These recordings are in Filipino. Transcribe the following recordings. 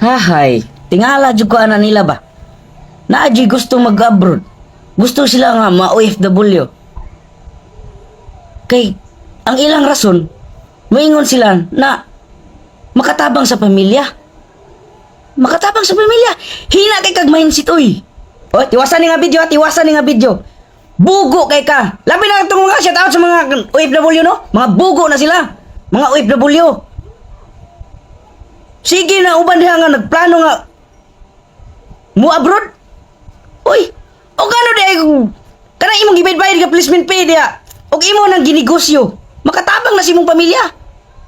Hahay, tingala jud ko ana nila ba? Naaji gusto mag-abroad. Gusto sila nga ma-OFW. Kay, ang ilang rason, moingon sila na makatabang sa pamilya. Makatabang sa pamilya. Hina kay kag mindset, uy. O, tiwasan ni nga video, tiwasan ni nga video. Bugo kay ka. Labi na itong mga shout out sa mga OFW, no? Mga bugo na sila. Mga OFW. Sige na, uban diha nga nagplano nga mo abroad. Uy, o gano di kanang imong gibid-bayad ka placement pay diha. Og imo nang ginegosyo. Makatabang na si imong pamilya.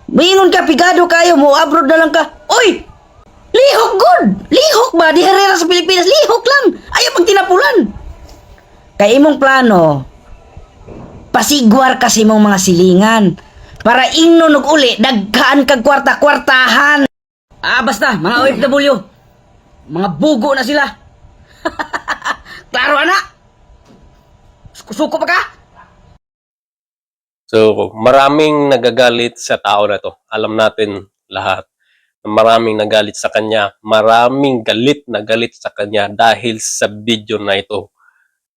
Maingon ka pigado kayo mo abroad na lang ka. Uy! Lihok good. Lihok ba di herera sa Pilipinas? Lihok lang. Ayaw pag tinapulan. Kay imong plano pasigwar kasi imong mga silingan para ingnon og uli daghaan kag kwarta-kwartahan. Basta, mga OFW. Mga bugo na sila. Klaro, anak? Suko pa ka? So, maraming nagagalit sa tao na to. Alam natin lahat na maraming nagalit sa kanya. Maraming galit na galit sa kanya dahil sa video na ito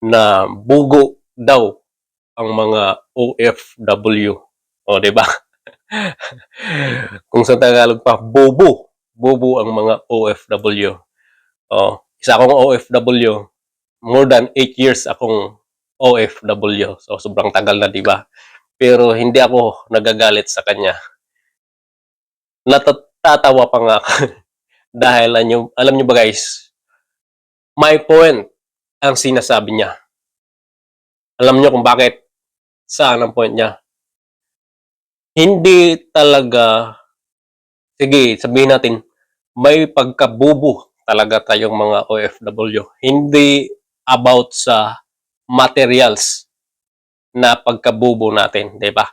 na bugo daw ang mga OFW. O, di ba? Kung sa Tagalog pa, bobo. Bobo ang mga OFW. O, isa akong OFW. More than 8 years akong OFW. So, sobrang tagal na, di ba? Pero hindi ako nagagalit sa kanya. Natatawa pa nga ako. Dahil alam nyo ba guys, my point ang sinasabi niya. Alam nyo kung bakit? Saan ang point niya? Hindi talaga, sige, sabihin natin, may pagkabubo talaga tayong mga OFW. Hindi about sa materials na pagkabubo natin, 'di ba?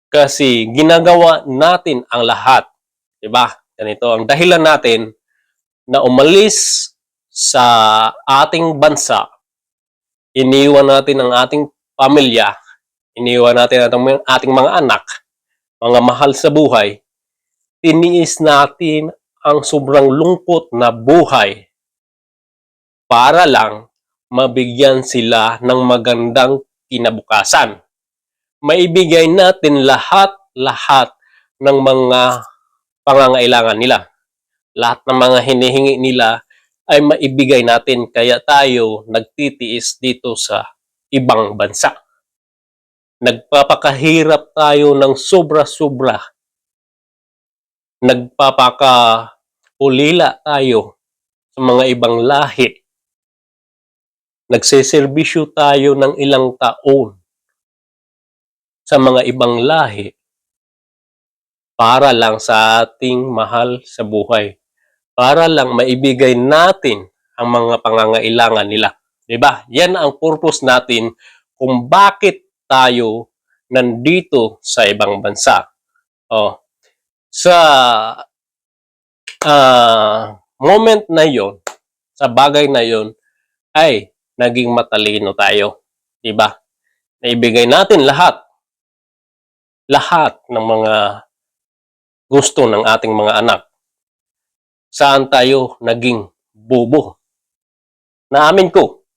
Kasi ginagawa natin ang lahat, 'di ba? Ganito ang dahilan natin na umalis sa ating bansa, iniwan natin ang ating pamilya, iniwan natin ang ating mga anak, mga mahal sa buhay, tiniis natin ang sobrang lungkot na buhay para lang mabigyan sila ng magandang kinabukasan. Maibigay natin lahat ng mga pangangailangan nila. Lahat ng mga hinihingi nila ay maibigay natin, kaya tayo nagtitiis dito sa ibang bansa. Nagpapakahirap tayo ng sobra-sobra. Nagpapakaulila tayo sa mga ibang lahi. Nagseserbisyo tayo ng ilang taon sa mga ibang lahi para lang sa ating mahal sa buhay. Para lang maibigay natin ang mga pangangailangan nila. Diba? Yan ang purpose natin kung bakit tayo nandito sa ibang bansa. Sa moment na yon, sa bagay na yon, ay naging matalino tayo. Diba? Naibigay natin lahat ng mga gusto ng ating mga anak. Saan tayo naging bobo? Naamin ko,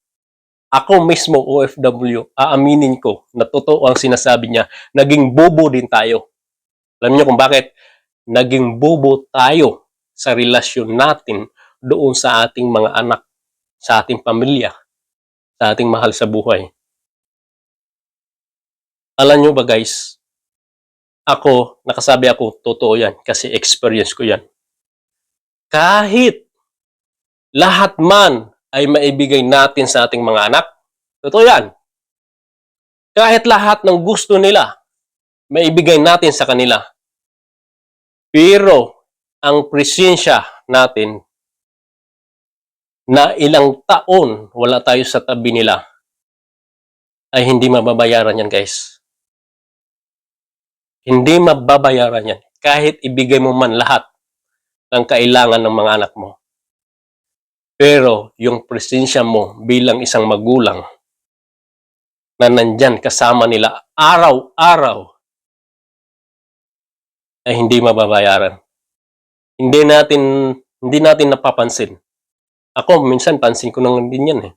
ako mismo OFW, aaminin ko na totoo ang sinasabi niya, naging bobo din tayo. Alam niyo kung bakit? Naging bobo tayo sa relasyon natin doon sa ating mga anak, sa ating pamilya, sa ating mahal sa buhay. Alam niyo ba guys, nakasabi ako, totoo yan kasi experience ko yan. Kahit lahat man ay maibigay natin sa ating mga anak, totoo yan. Kahit lahat ng gusto nila, maibigay natin sa kanila. Pero ang presensya natin na ilang taon wala tayo sa tabi nila ay hindi mababayaran yan guys. Hindi mababayaran yan. Kahit ibigay mo man lahat ng kailangan ng mga anak mo. Pero yung presensya mo bilang isang magulang na nandyan kasama nila araw-araw ay hindi mababayaran. Hindi natin Hindi natin napapansin. Ako, minsan pansin ko lang din yan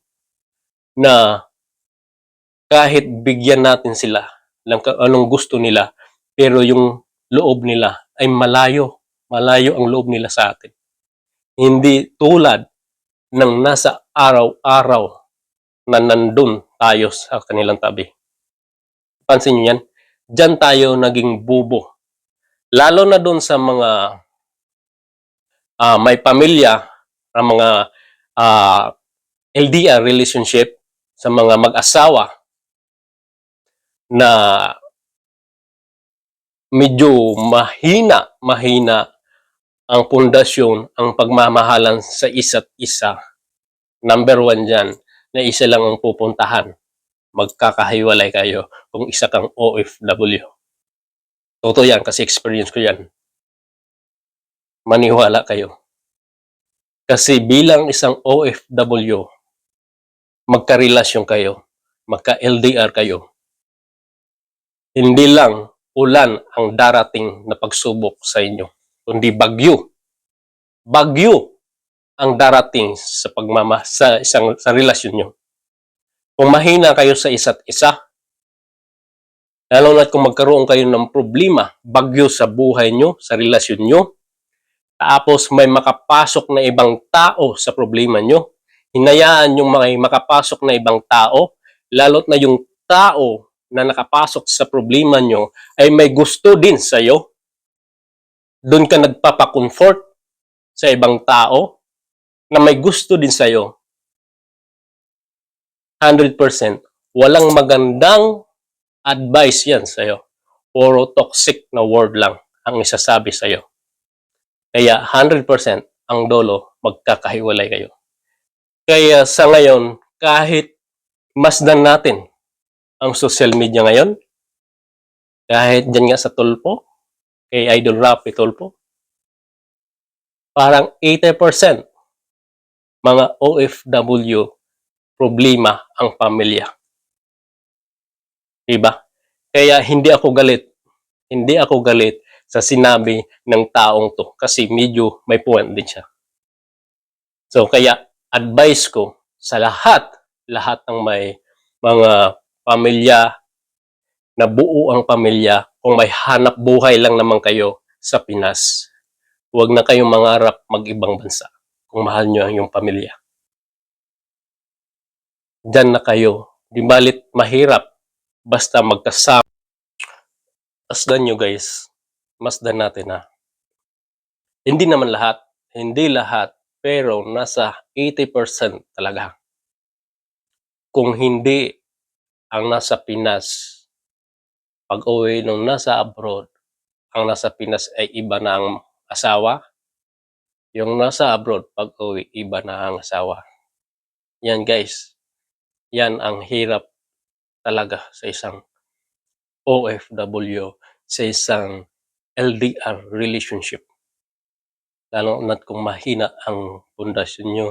na kahit bigyan natin sila ng anong gusto nila, pero yung loob nila ay malayo. Malayo ang loob nila sa atin. Hindi tulad ng nasa araw-araw na nandun tayo sa kanilang tabi. Pansin nyo yan? Diyan tayo naging bubo. Lalo na dun sa mga may pamilya, ang mga LDR relationship, sa mga mag-asawa na medyo mahina ang pundasyon, ang pagmamahalan sa isa't isa. Number one dyan, na isa lang ang pupuntahan. Magkakahiwalay kayo kung isa kang OFW. Totoo yan kasi experience ko yan. Maniwala kayo. Kasi bilang isang OFW, magkarelasyon kayo, magka-LDR kayo. Hindi lang ulan ang darating na pagsubok sa inyo, kundi bagyo. Bagyo ang darating sa sa relasyon nyo. Kung mahina kayo sa isa't isa, lalo na kung magkaroon kayo ng problema, bagyo sa buhay nyo, sa relasyon nyo, tapos may makapasok na ibang tao sa problema nyo, hinayaan yung may makapasok na ibang tao, lalo't na yung tao na nakapasok sa problema nyo ay may gusto din sa'yo, doon ka nagpapakomfort sa ibang tao na may gusto din sa'yo, 100%, walang magandang advice yan sa'yo. Puro toxic na word lang ang isasabi sa'yo. Kaya 100% ang dolo, magkakahiwalay kayo. Kaya sa ngayon, kahit masdan natin ang social media ngayon, kahit dyan nga sa Tulpo, kay Idol Rapi Tulpo, parang 80% mga OFW, problema ang pamilya. Diba? Kaya hindi ako galit sa sinabi ng taong to kasi medyo may point din siya. So kaya advice ko sa lahat ng may mga pamilya, na buo ang pamilya, kung may hanap buhay lang naman kayo sa Pinas, huwag na kayong mangarap mag-ibang bansa kung mahal nyo ang iyong pamilya. Diyan na kayo. Di balit mahirap, basta magkasama. Masdan nyo guys, masdan natin Hindi naman lahat, pero nasa 80% talaga. Kung hindi ang nasa Pinas, pag uwi nung nasa abroad, ang nasa Pinas ay iba na ang asawa, yung nasa abroad, pag uwi, iba na ang asawa. Yan guys, yan ang hirap talaga sa isang OFW, sa isang LDR relationship. Lalo na kung mahina ang pundasyon nyo,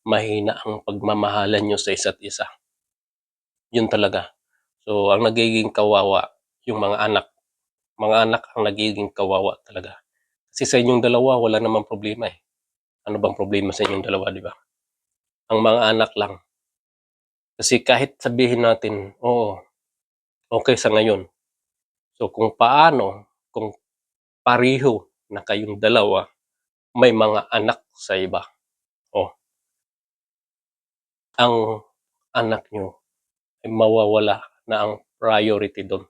mahina ang pagmamahalan nyo sa isa't isa. Yun talaga. So, ang nagiging kawawa, yung mga anak. Mga anak ang nagiging kawawa talaga. Kasi sa inyong dalawa, wala namang problema Ano bang problema sa inyong dalawa, di ba? Ang mga anak lang. Kasi kahit sabihin natin, oo, okay sa ngayon. So, kung pareho na kayong dalawa, may mga anak sa iba. Ang anak nyo ay mawawala na ang priority doon.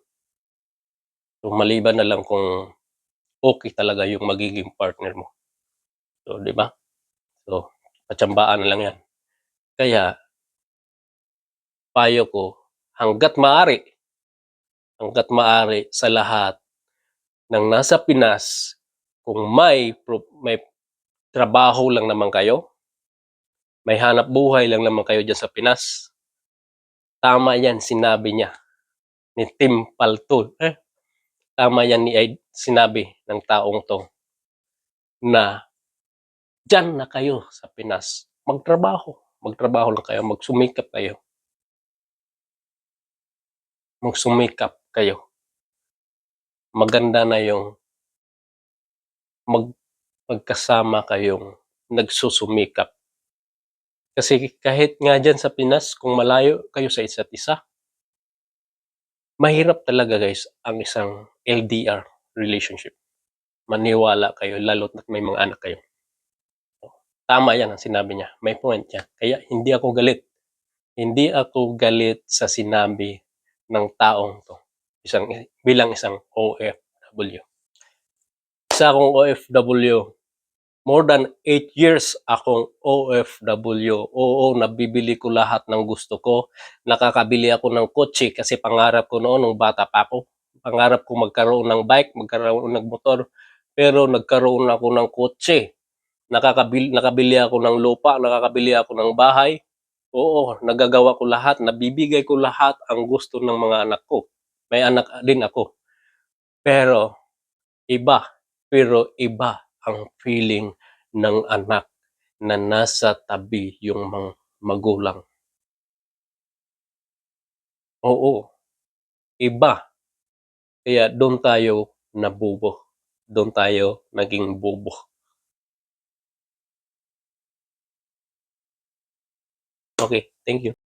So, maliban na lang kung okay talaga yung magiging partner mo. So, di ba? So, patsambaan na lang yan. Kaya, payo ko, hanggat maaari sa lahat ng nasa Pinas, kung may trabaho lang naman kayo, may hanap buhay lang naman kayo dyan sa Pinas, tama yan sinabi niya ni Tim Paltol. Tama yan sinabi ng taong to na dyan na kayo sa Pinas. Magtrabaho lang kayo, magsumikap kayo. Maganda na yung magkasama kayong nagsusumikap. Kasi kahit nga dyan sa Pinas, kung malayo kayo sa isa't isa, mahirap talaga guys ang isang LDR relationship. Maniwala kayo, lalo't na may mga anak kayo. Tama yan ang sinabi niya. May point yan. Kaya hindi ako galit. Hindi ako galit sa sinabi ng taong to. Bilang isang OFW. Isa akong OFW. More than 8 years akong OFW. Oo, nabibili ko lahat ng gusto ko. Nakakabili ako ng kotse kasi pangarap ko noon nung bata pa ako. Pangarap ko magkaroon ng bike, magkaroon ng motor. Pero nagkaroon ako ng kotse. Nakabili ako ng lupa, nakakabili ako ng bahay. Oo, nagagawa ko lahat, nabibigay ko lahat ang gusto ng mga anak ko. May anak din ako. Pero iba ang feeling ng anak na nasa tabi yung mga magulang. Oo, iba. Kaya doon tayo nabubo. Doon tayo naging bobo. Okay, thank you.